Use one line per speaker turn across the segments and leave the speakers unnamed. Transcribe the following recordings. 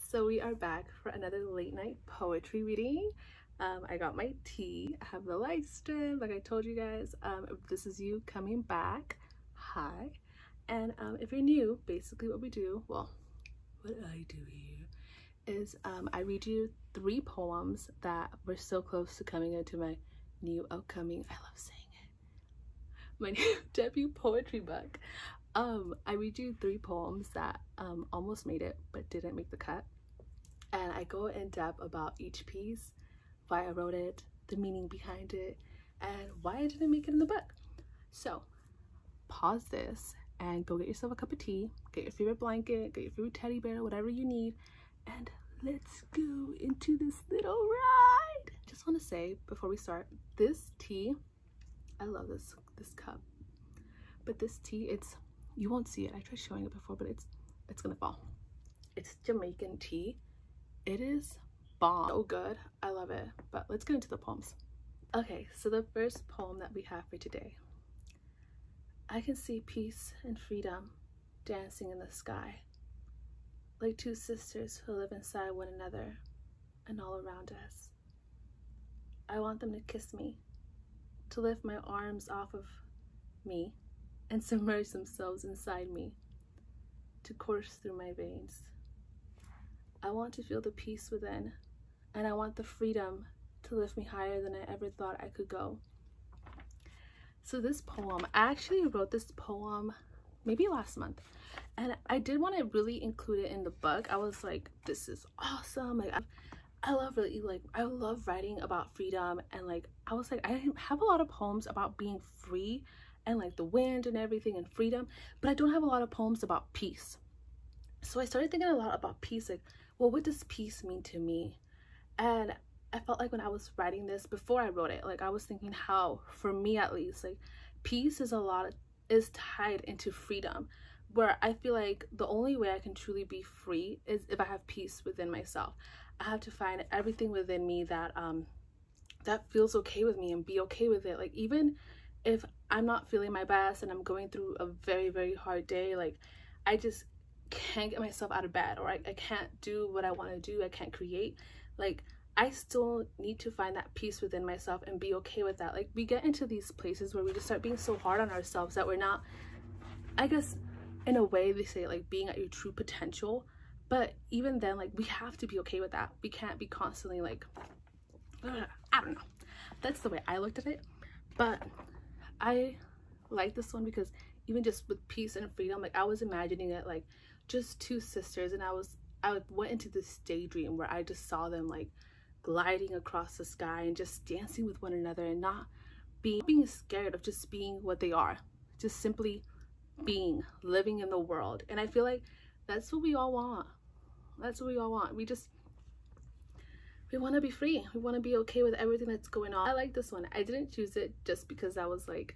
So we are back for another late night poetry reading. I got my tea. I have the light strip, like I told you guys. If this is you coming back, hi. And if you're new, basically what we do, well, what I do here is I read you 3 poems that were so close to coming into my new upcoming, I love saying it, my new debut poetry book. I read you 3 poems that almost made it but didn't make the cut, and I go in depth about each piece, why I wrote it, the meaning behind it, and why I didn't make it in the book. So pause this and go get yourself a cup of tea, get your favorite blanket, get your favorite teddy bear, whatever you need, and let's go into this little ride. Just want to say before we start, this tea, I love this cup, but this tea, it's, you won't see it, I tried showing it before, but it's gonna fall. It's Jamaican tea. It is bomb. So good, I love it. But let's get into the poems. Okay, so the first poem that we have for today. I can see peace and freedom dancing in the sky, like 2 sisters who live inside one another and all around us. I want them to kiss me, to lift my arms off of me and submerge themselves inside me, to course through my veins. I want to feel the peace within, and I want the freedom to lift me higher than I ever thought I could go. So this poem, I actually wrote this poem maybe last month, and I did want to really include it in the book. I was like, this is awesome. Like, I love writing about freedom, and like, I was like, I have a lot of poems about being free and like the wind and everything and freedom, but I don't have a lot of poems about peace. So I started thinking a lot about peace, like, well, what does peace mean to me? And I felt like when I was writing this, before I wrote it, like I was thinking how, for me at least, like peace is tied into freedom, where I feel like the only way I can truly be free is if I have peace within myself. I have to find everything within me that that feels okay with me and be okay with it. Like, even if I'm not feeling my best and I'm going through a very, very hard day, like I just can't get myself out of bed, or I can't do what I want to do, I can't create, like I still need to find that peace within myself and be okay with that. Like, we get into these places where we just start being so hard on ourselves that we're not, I guess in a way they say, like, being at your true potential. But even then, like, we have to be okay with that. We can't be constantly like, I don't know, that's the way I looked at it. But I like this one because even just with peace and freedom, like I was imagining it like just 2 sisters, and I went into this daydream where I just saw them like gliding across the sky and just dancing with one another, and not being scared of just being what they are, just simply being, living in the world. And I feel like that's what we all want. That's what we all want. We want to be free. We want to be okay with everything that's going on. I like this one. I didn't choose it just because I was like,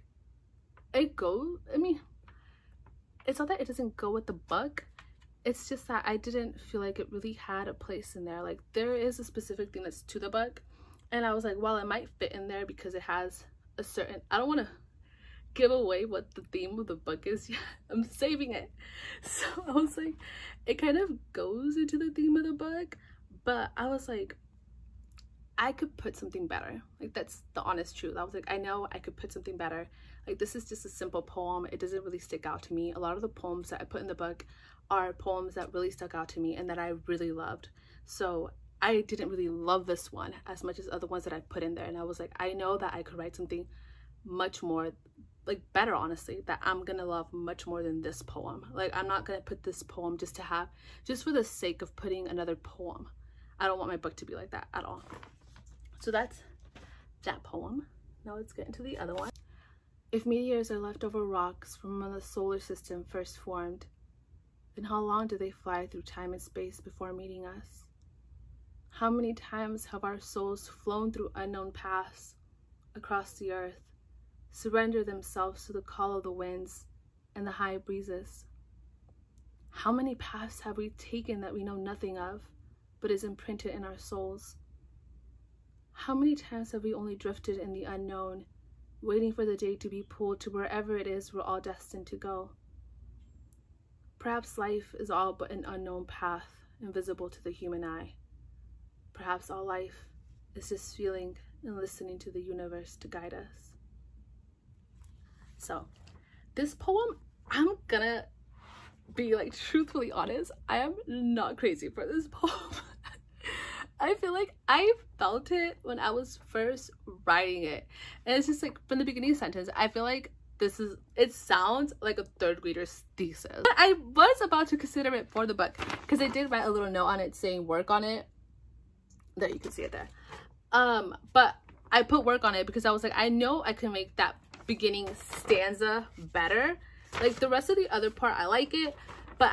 I mean, it's not that it doesn't go with the book, it's just that I didn't feel like it really had a place in there. Like, there is a specific thing that's to the book, and I was like, well, it might fit in there because it has a certain, I don't want to give away what the theme of the book is yet. I'm saving it. So I was like, it kind of goes into the theme of the book, but I was like, I could put something better. Like, that's the honest truth. I was like, I know I could put something better. Like, this is just a simple poem. It doesn't really stick out to me. A lot of the poems that I put in the book are poems that really stuck out to me and that I really loved. So I didn't really love this one as much as other ones that I put in there. And I was like, I know that I could write something much more, like, better, honestly, that I'm gonna love much more than this poem. Like, I'm not gonna put this poem just for the sake of putting another poem. I don't want my book to be like that at all. So that's that poem. Now let's get into the other one. If meteors are leftover rocks from when the solar system first formed, then how long do they fly through time and space before meeting us? How many times have our souls flown through unknown paths across the earth, surrender themselves to the call of the winds and the high breezes? How many paths have we taken that we know nothing of, but is imprinted in our souls? How many times have we only drifted in the unknown, waiting for the day to be pulled to wherever it is we're all destined to go? Perhaps life is all but an unknown path, invisible to the human eye. Perhaps all life is just feeling and listening to the universe to guide us. So this poem, I'm gonna be like truthfully honest, I am not crazy for this poem. I feel like I felt it when I was first writing it, and it's just like from the beginning sentence, I feel like it sounds like a third grader's thesis. But I was about to consider it for the book because I did write a little note on it saying work on it. There, you can see it there. But I put work on it because I was like, I know I can make that beginning stanza better. Like the rest of the other part, I like it, but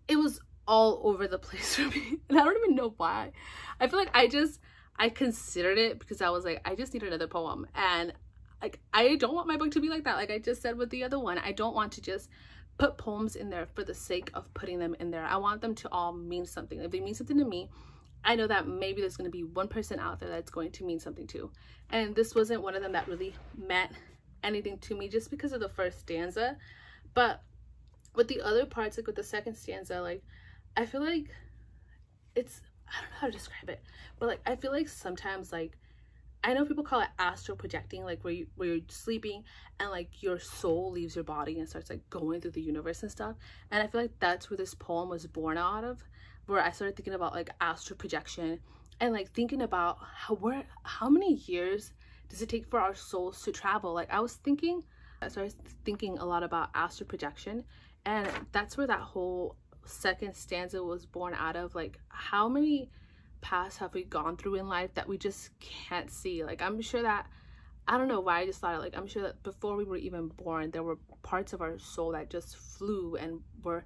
it was all over the place for me, and I don't even know why. I feel like I considered it because I was like, I just need another poem, and like I don't want my book to be like that. Like I just said with the other one, I don't want to just put poems in there for the sake of putting them in there. I want them to all mean something. If they mean something to me, I know that maybe there's going to be one person out there that's going to mean something to, and this wasn't one of them that really meant anything to me just because of the first stanza. But with the other parts, like with the second stanza, like I feel like I don't know how to describe it, but like I feel like sometimes, like I know people call it astral projecting, like where you're sleeping and like your soul leaves your body and starts like going through the universe and stuff. And I feel like that's where this poem was born out of, where I started thinking about like astral projection and like thinking about how many years does it take for our souls to travel. Like I started thinking a lot about astral projection, and that's where that whole second stanza was born out of. Like how many paths have we gone through in life that we just can't see? Like I'm sure that, I don't know why I just thought it, like I'm sure that before we were even born there were parts of our soul that just flew and were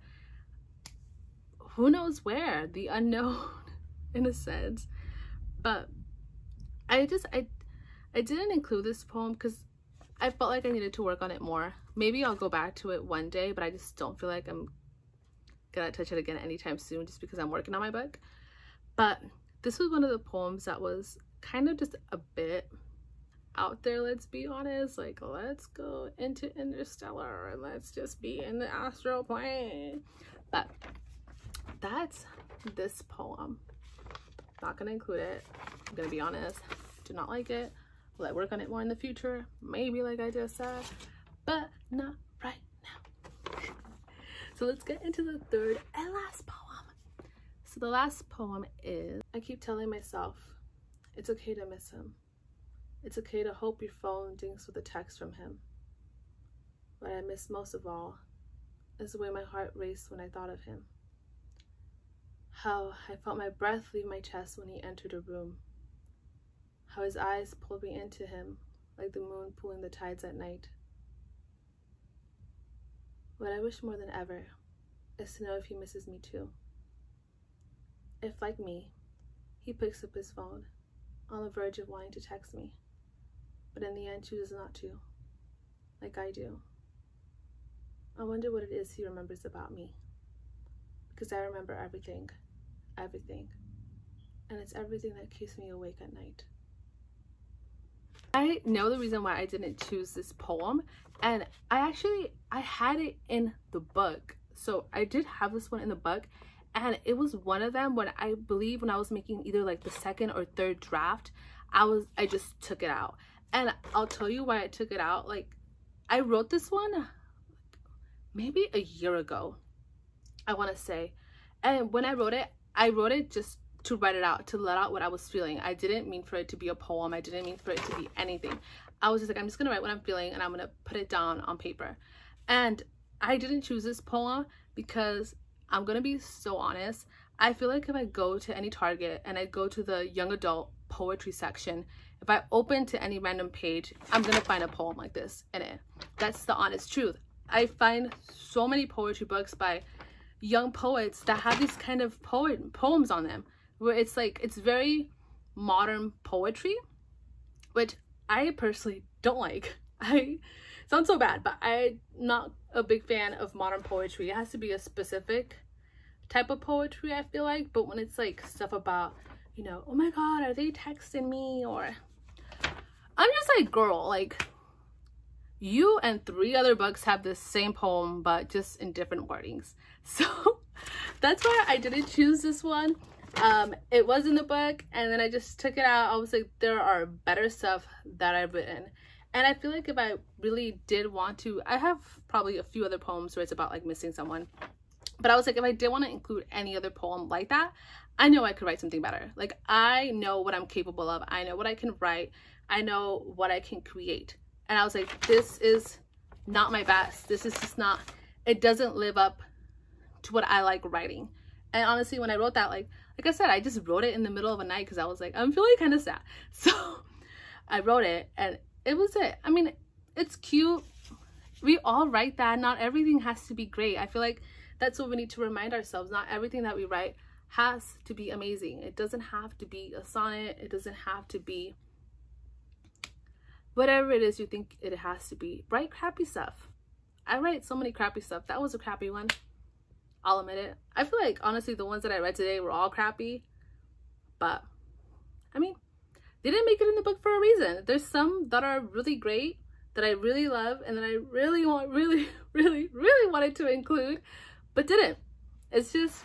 who knows where, the unknown in a sense. But I didn't include this poem because I felt like I needed to work on it more. Maybe I'll go back to it one day, but I just don't feel like I'm gonna touch it again anytime soon just because I'm working on my book. But this was one of the poems that was kind of just a bit out there, let's be honest. Like, let's go into interstellar and let's just be in the astral plane. But that's this poem. Not gonna include it, I'm gonna be honest. Do not like it. Will I work on it more in the future? Maybe, like I just said, but not right now. So let's get into the third and last poem. So the last poem is, I keep telling myself, it's okay to miss him. It's okay to hope your phone dings with a text from him. What I miss most of all is the way my heart raced when I thought of him. How I felt my breath leave my chest when he entered a room. How his eyes pulled me into him like the moon pulling the tides at night. What I wish more than ever is to know if he misses me too. If, like me, he picks up his phone on the verge of wanting to text me, but in the end chooses not to, like I do. I wonder what it is he remembers about me, because I remember everything, and it's everything that keeps me awake at night. I know the reason why I didn't choose this poem, and I had it in the book. So I did have this one in the book, and it was one of them when I believe when I was making either like the second or third draft, I just took it out. And I'll tell you why I took it out. Like I wrote this one maybe a year ago, I want to say. And when I wrote it just to write it out, to let out what I was feeling. I didn't mean for it to be a poem. I didn't mean for it to be anything. I was just like, I'm just gonna write what I'm feeling and I'm gonna put it down on paper. And I didn't choose this poem because I'm gonna be so honest. I feel like if I go to any Target and I go to the young adult poetry section, if I open to any random page, I'm gonna find a poem like this in it. That's the honest truth. I find so many poetry books by young poets that have these kind of poems on them, where it's like, it's very modern poetry, which I personally don't like. I sound so bad, but I'm not a big fan of modern poetry. It has to be a specific type of poetry, I feel like. But when it's like stuff about, you know, oh my god, are they texting me? Or I'm just like, girl, like you and 3 other books have the same poem but just in different wordings. So That's why I didn't choose this one. It was in the book, and then I just took it out. I was like, there are better stuff that I've written. And I feel like if I really did want to, I have probably a few other poems where it's about like missing someone. But I was like, if I did want to include any other poem like that, I know I could write something better. Like, I know what I'm capable of. I know what I can write. I know what I can create. And I was like, this is not my best. This is just not, it doesn't live up to what I like writing. And honestly, when I wrote that, like I said, I just wrote it in the middle of a night because I was like, I'm feeling kind of sad. So I wrote it, and it was it. I mean, it's cute. We all write that. Not everything has to be great. I feel like that's what we need to remind ourselves. Not everything that we write has to be amazing. It doesn't have to be a sonnet. It doesn't have to be whatever it is you think it has to be. Write crappy stuff. I write so many crappy stuff. That was a crappy one. I'll admit it. I feel like, honestly, the ones that I read today were all crappy. But, I mean, they didn't make it in the book for a reason. There's some that are really great, that I really love, and that I really wanted to include, but didn't. It's just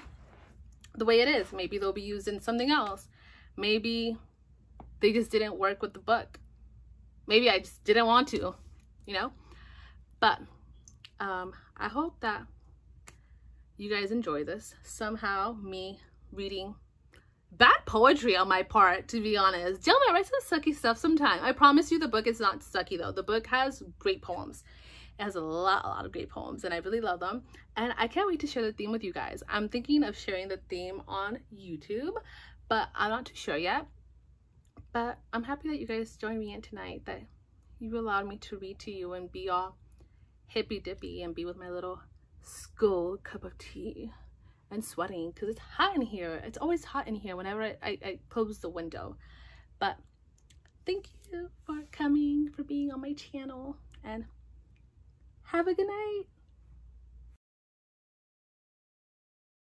the way it is. Maybe they'll be used in something else. Maybe they just didn't work with the book. Maybe I just didn't want to, you know? But I hope that you guys enjoy this. Somehow, me reading bad poetry on my part, to be honest. Jill might write some sucky stuff sometime. I promise you the book is not sucky though. The book has great poems. It has a lot of great poems, and I really love them. And I can't wait to share the theme with you guys. I'm thinking of sharing the theme on YouTube, but I'm not too sure yet. But I'm happy that you guys joined me in tonight, that you allowed me to read to you and be all hippy dippy and be with my little skull cup of tea and sweating because it's hot in here. It's always hot in here whenever I close the window. But thank you for coming, for being on my channel, and have a good night.